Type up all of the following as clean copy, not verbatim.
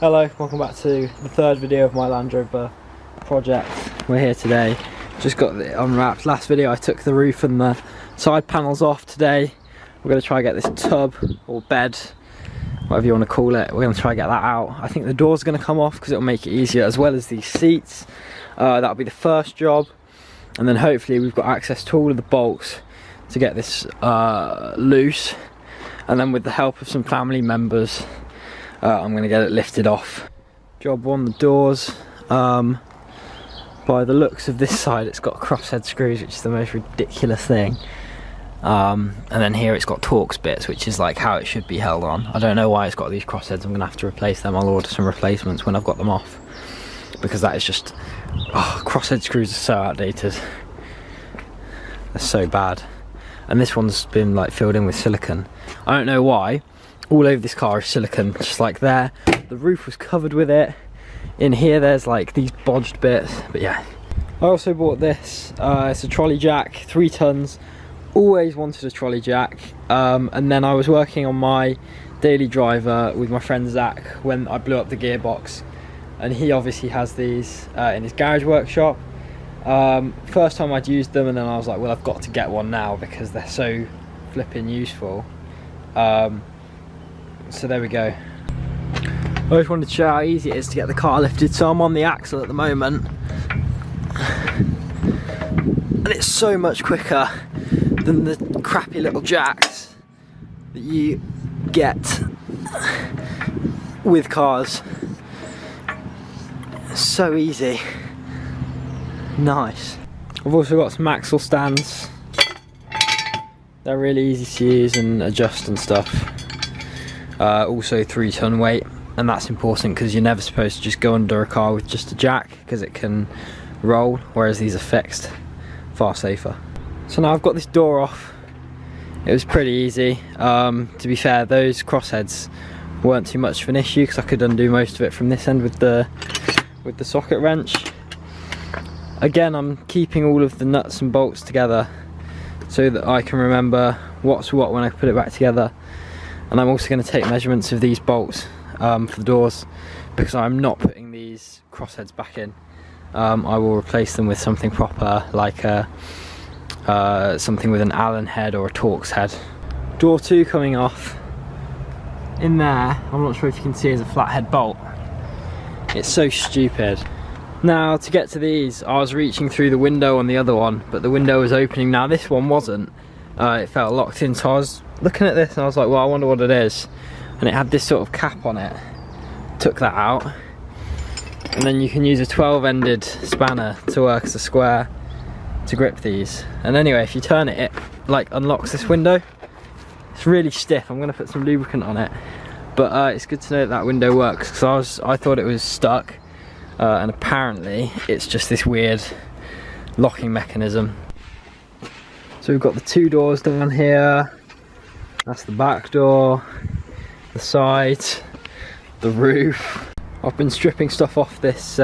Hello, welcome back to the third video of my Land Rover project. We're here today, just got it unwrapped. Last video I took the roof and the side panels off. Today we're going to try and get this tub or bed, whatever you want to call it, we're going to try and get that out. I think the door's going to come off because it'll make it easier, as well as these seats. That'll be the first job, and then hopefully we've got access to all of the bolts to get this loose, and then with the help of some family members I'm going to get it lifted off. Job one, the doors. By the looks of this side it's got crosshead screws, which is the most ridiculous thing. And then here it's got Torx bits, which is like how it should be held on. I don't know why it's got these crossheads. I'm going to have to replace them. I'll order some replacements when I've got them off, because that is just, crosshead screws are so outdated. They're so bad. And this one's been like filled in with silicone. I don't know why. All over this car is silicone, just like there. The roof was covered with it. In here there's like these bodged bits, but yeah. I also bought this, it's a trolley jack, 3 tons. Always wanted a trolley jack. And then I was working on my daily driver with my friend Zach when I blew up the gearbox. And he obviously has these in his garage workshop. First time I'd used them, and then I was like, well, I've got to get one now because they're so flipping useful. So there we go. I just wanted to show how easy it is to get the car lifted. So I'm on the axle at the moment, and it's so much quicker than the crappy little jacks that you get with cars. So easy. Nice. I've also got some axle stands. They're really easy to use and adjust and stuff. Also 3 ton weight, and that's important because you're never supposed to just go under a car with just a jack, because it can roll, whereas these are fixed. Far safer. So now I've got this door off. It was pretty easy. To be fair, those crossheads weren't too much of an issue because I could undo most of it from this end with the socket wrench. Again, I'm keeping all of the nuts and bolts together so that I can remember what's what when I put it back together. And I'm also going to take measurements of these bolts for the doors, because I'm not putting these crossheads back in. I will replace them with something proper, like something with an Allen head or a Torx head. Door 2 coming off. In there, I'm not sure if you can see, is a flathead bolt. It's so stupid. Now to get to these, I was reaching through the window on the other one, but the window was opening. Now this one wasn't. It felt locked in, so I was looking at this and I was like, well, I wonder what it is. And it had this sort of cap on it. Took that out. And then you can use a 12-ended spanner to work as a square to grip these. And anyway, if you turn it, it like unlocks this window. It's really stiff. I'm going to put some lubricant on it. But it's good to know that that window works, because I thought it was stuck. And apparently it's just this weird locking mechanism. So we've got the 2 doors down here. That's the back door, the side, the roof. I've been stripping stuff off this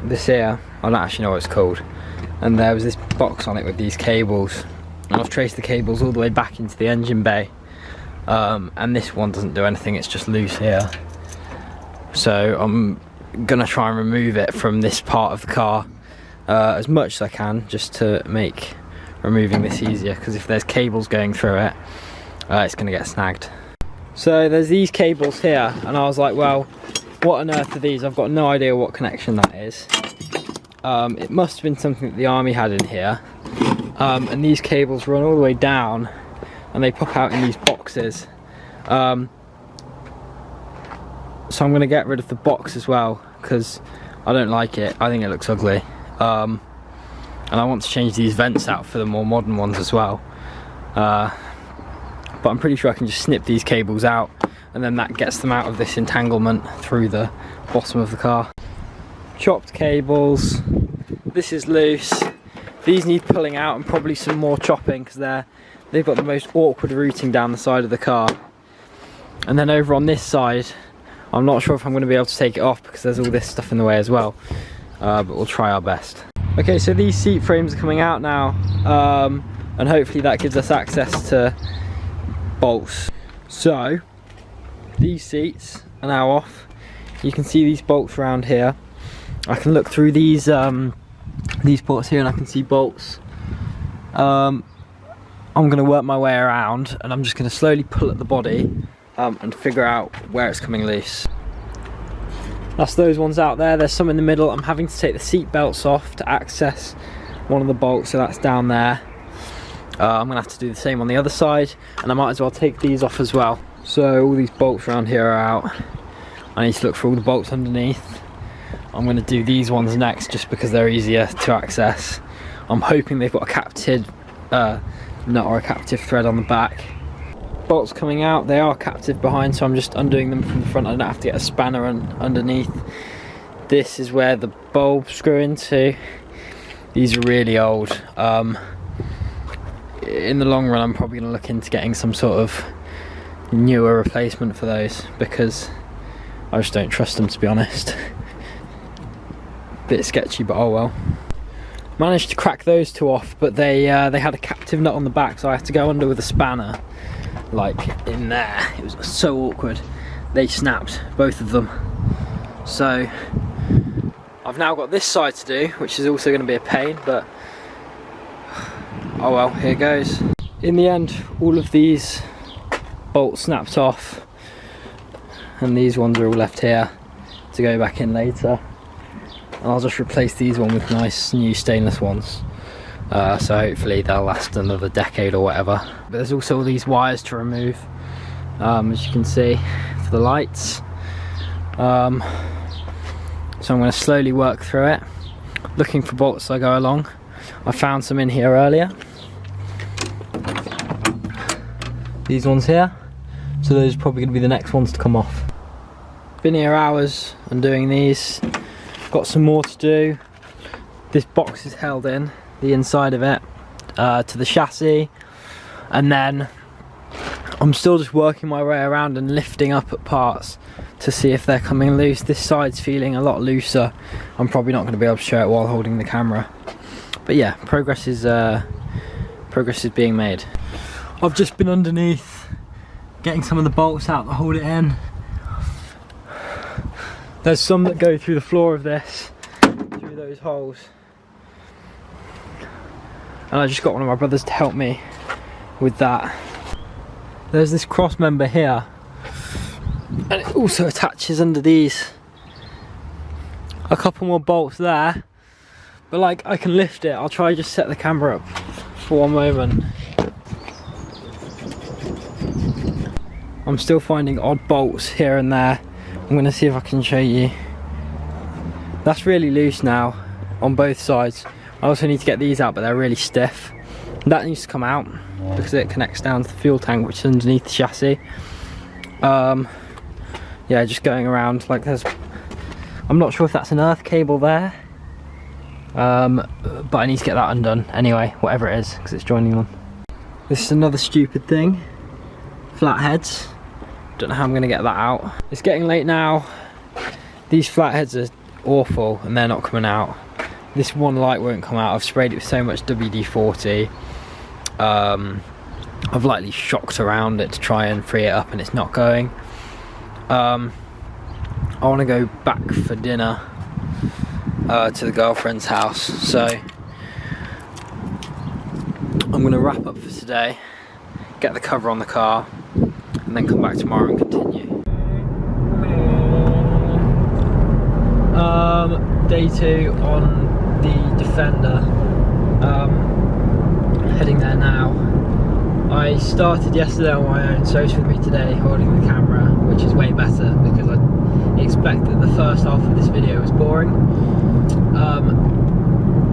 this here. I don't actually know what it's called. And there was this box on it with these cables. And I've traced the cables all the way back into the engine bay. And this one doesn't do anything, it's just loose here. So I'm gonna try and remove it from this part of the car as much as I can, just to make removing this easier, because if there's cables going through it, it's going to get snagged. So there's these cables here, and I was like, well, what on earth are these? I've got no idea what connection that is. It must have been something that the army had in here. And these cables run all the way down, and they pop out in these boxes. So I'm going to get rid of the box as well, because I don't like it. I think it looks ugly. And I want to change these vents out for the more modern ones as well. But I'm pretty sure I can just snip these cables out, and then that gets them out of this entanglement through the bottom of the car. Chopped cables. This is loose. These need pulling out and probably some more chopping, because they've got the most awkward routing down the side of the car. And then over on this side, I'm not sure if I'm going to be able to take it off because there's all this stuff in the way as well. But we'll try our best. Okay, so these seat frames are coming out now, and hopefully that gives us access to bolts. So these seats are now off. You can see these bolts around here. I can look through these ports here and I can see bolts. I'm going to work my way around and I'm just going to slowly pull at the body and figure out where it's coming loose. That's those ones out there. There's some in the middle. I'm having to take the seat belts off to access one of the bolts, so that's down there. I'm gonna have to do the same on the other side, and I might as well take these off as well. So all these bolts around here are out. I need to look for all the bolts underneath. I'm gonna do these ones next just because they're easier to access. I'm hoping they've got a captive nut or a captive thread on the back. Bolts coming out, they are captive behind, so I'm just undoing them from the front. I don't have to get a spanner underneath. This is where the bulbs screw into. These are really old. In the long run, I'm probably going to look into getting some sort of newer replacement for those because I just don't trust them, to be honest. Bit sketchy, but oh well. Managed to crack those two off, but they had a captive nut on the back, so I had to go under with a spanner. Like in there, it was so awkward. They snapped, both of them. So I've now got this side to do, which is also going to be a pain, but oh well, here goes. In the end, all of these bolts snapped off and these ones are all left here to go back in later, and I'll just replace these one with nice new stainless ones. So hopefully they'll last another decade or whatever. But there's also all these wires to remove, as you can see, for the lights. So I'm going to slowly work through it, looking for bolts as I go along. I found some in here earlier. These ones here. So those are probably going to be the next ones to come off. Been here hours undoing these. Got some more to do. This box is held in, the inside of it, to the chassis, and then I'm still just working my way around and lifting up at parts to see if they're coming loose. This side's feeling a lot looser. I'm probably not going to be able to show it while holding the camera, but yeah, progress is being made. I've just been underneath getting some of the bolts out that hold it in. There's some that go through the floor of this, through those holes. And I just got one of my brothers to help me with that. There's this cross member here, and it also attaches under these. A couple more bolts there, but like I can lift it. I'll try just set the camera up for one moment. I'm still finding odd bolts here and there. I'm going to see if I can show you. That's really loose now on both sides. I also need to get these out, but they're really stiff. That needs to come out because it connects down to the fuel tank, which is underneath the chassis. Yeah, just going around like there's, I'm not sure if that's an earth cable there, but I need to get that undone anyway, whatever it is, because it's joining them. This is another stupid thing, flatheads. Don't know how I'm going to get that out. It's getting late now. These flatheads are awful and they're not coming out. This one light won't come out. I've sprayed it with so much WD-40. I've lightly shocked around it to try and free it up and it's not going. I want to go back for dinner to the girlfriend's house, so I'm going to wrap up for today, get the cover on the car, and then come back tomorrow and continue. Day 2 on the Defender. Heading there now. I started yesterday on my own, so it's with me today holding the camera, which is way better because I expect that the first half of this video was boring.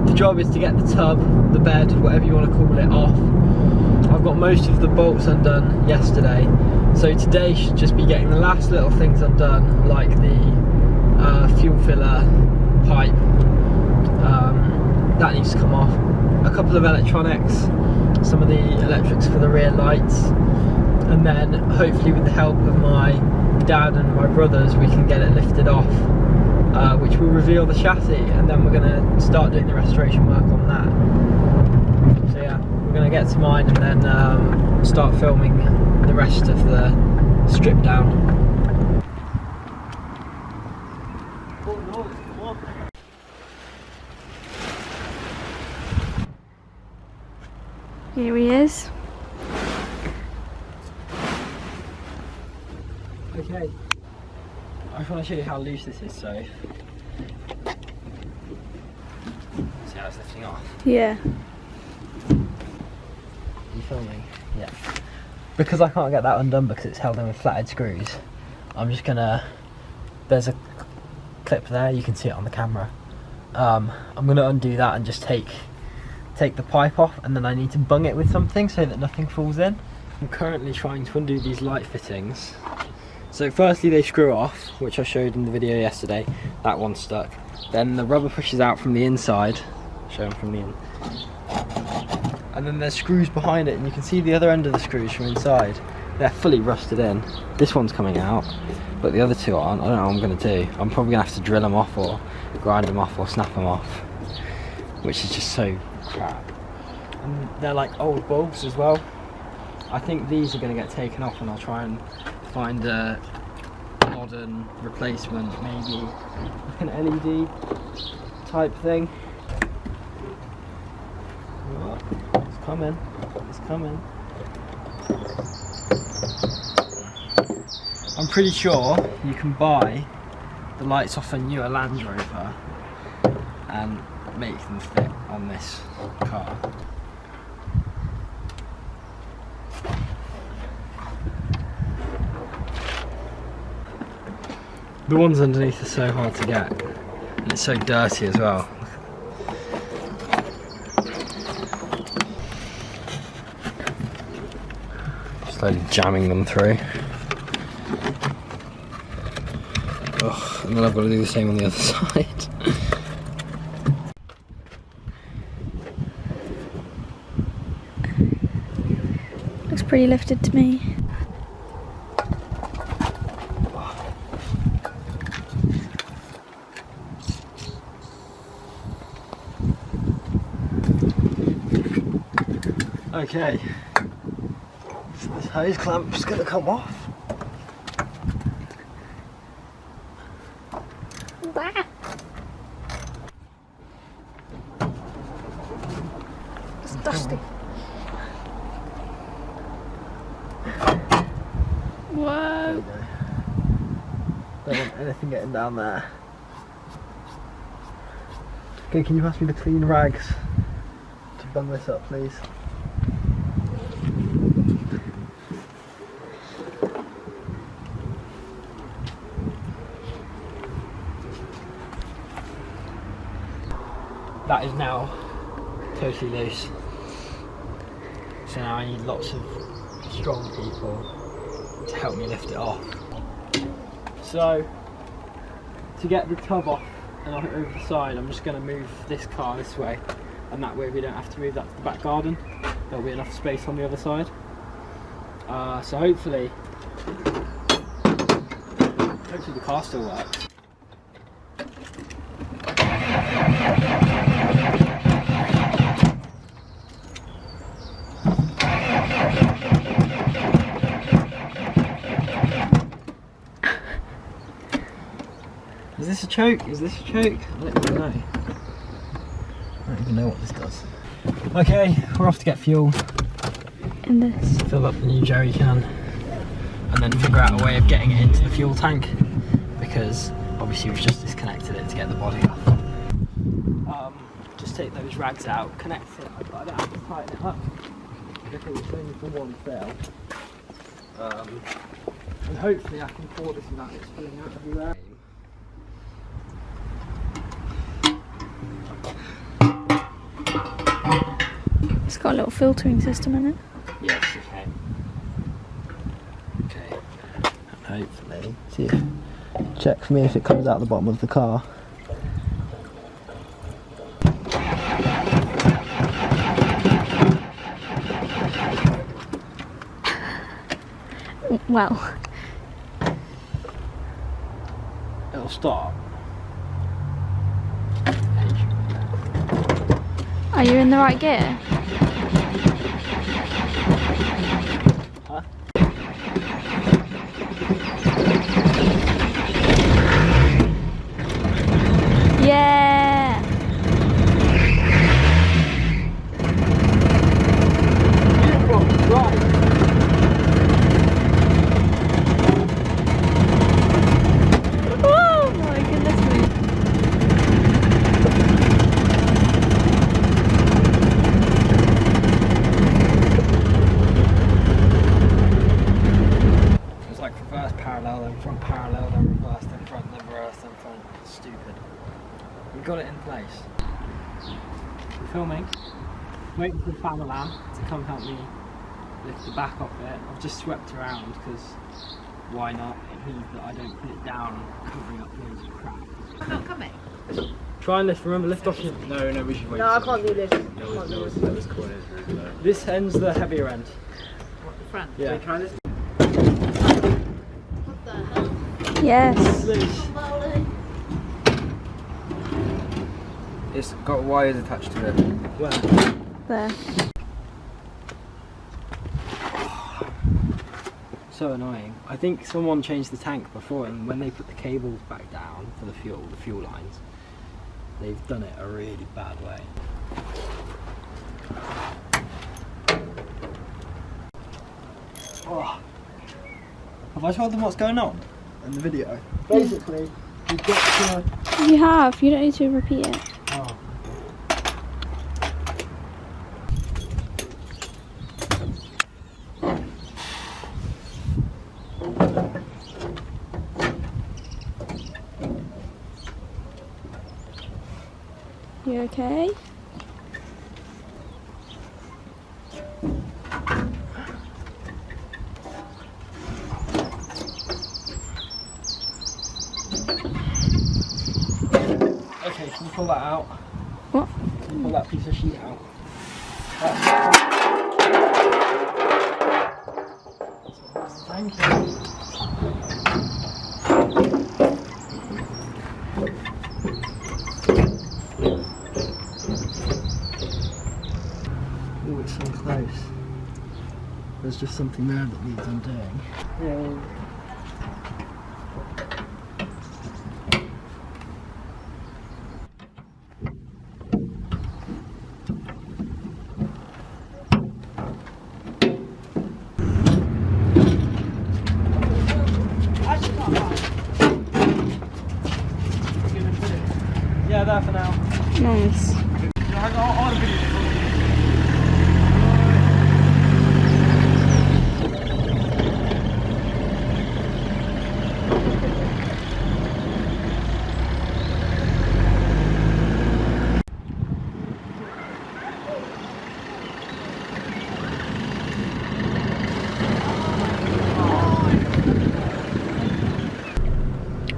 The job is to get the tub, the bed, whatever you want to call it, off. I've got most of the bolts undone yesterday, so today should just be getting the last little things undone, like the fuel filler pipe. That needs to come off. A couple of electronics, some of the electrics for the rear lights, and then hopefully with the help of my dad and my brothers we can get it lifted off, which will reveal the chassis, and then we're going to start doing the restoration work on that. So yeah, we're going to get to mine and then start filming the rest of the strip down. Here he is. Okay, I just want to show you how loose this is, so see how it's lifting off. Yeah. Are you filming? Yeah. Because I can't get that undone because it's held in with flathead screws, I'm just gonna, there's a clip there, you can see it on the camera. I'm gonna undo that and just take the pipe off, and then I need to bung it with something so that nothing falls in. I'm currently trying to undo these light fittings. So firstly they screw off, which I showed in the video yesterday. That one's stuck. Then the rubber pushes out from the inside. Show them from the in. And then there's screws behind it, and you can see the other end of the screws from inside. They're fully rusted in. This one's coming out, but the other two aren't. I don't know what I'm going to do. I'm probably going to have to drill them off or grind them off or snap them off, which is just so crap. And they're like old bulbs as well. I think these are going to get taken off, and I'll try and find a modern replacement, maybe like an LED type thing. It's coming, it's coming. I'm pretty sure you can buy the lights off a newer Land Rover and make them fit on this car. The ones underneath are so hard to get, and it's so dirty as well. Slowly jamming them through. Ugh, and then I've got to do the same on the other side. Looks pretty lifted to me. Okay, so this hose clamp's going to come off. It's dusty. Whoa. Don't want anything getting down there. Okay, can you pass me the clean rags to bung this up, please? That is now totally loose. So now I need lots of strong people to help me lift it off. So to get the tub off and over the side, I'm just going to move this car this way, and that way we don't have to move that to the back garden. There'll be enough space on the other side. So hopefully the car still works. Is this a choke? Is this a choke? I don't even know. I don't even know what this does. Okay, we're off to get fuel. In this. Fill up the new jerry can, and then figure out a way of getting it into the fuel tank, because obviously we've just disconnected it to get the body off. Just take those rags out, connect it, but I don't have to tighten it up because it's only for one fill. And hopefully I can pour this without it spilling out everywhere. It's got a little filtering system in it. Yes, okay. Okay. And hopefully, see if, check for me if it comes out the bottom of the car. Well, it'll start. are you in the right gear? Huh? Yeah. First in front, then reverse in front. Stupid. We got it in place. We're filming. Waiting for the fan alarm to come help me lift the back off it. I've just swept around because why not? It means that I don't put it down covering up loads of crap. I'm not coming. Try and lift, remember, lift off your... No, we should wait. No, I can't do this. This corner is really low. This end's the heavier end. What, the front? Yeah. Try this. What the hell? Yes. Loose. It's got wires attached to it. Where? There. So annoying. I think someone changed the tank before, and when they put the cables back down for the fuel lines, they've done it a really bad way. Oh. Have I told them what's going on in the video? Basically, you've got to... You have. You don't need to repeat it. Oh. You okay? Okay, can you pull that out? What? Can you pull that piece of sheet out? Thank you. Oh, it's so close. There's just something there that needs undoing. Yeah. Yeah, there for now. Nice.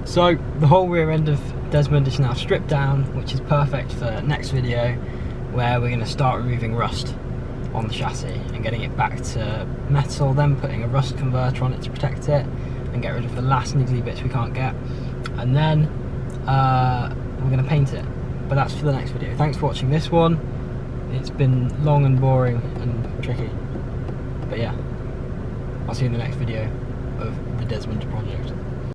So the whole rear end of Desmond is now stripped down, which is perfect for next video, where we're going to start removing rust on the chassis and getting it back to metal, then putting a rust converter on it to protect it and get rid of the last niggly bits we can't get, and then we're going to paint it. But that's for the next video. Thanks for watching this one. It's been long and boring and tricky, but yeah, I'll see you in the next video of the Desmond project.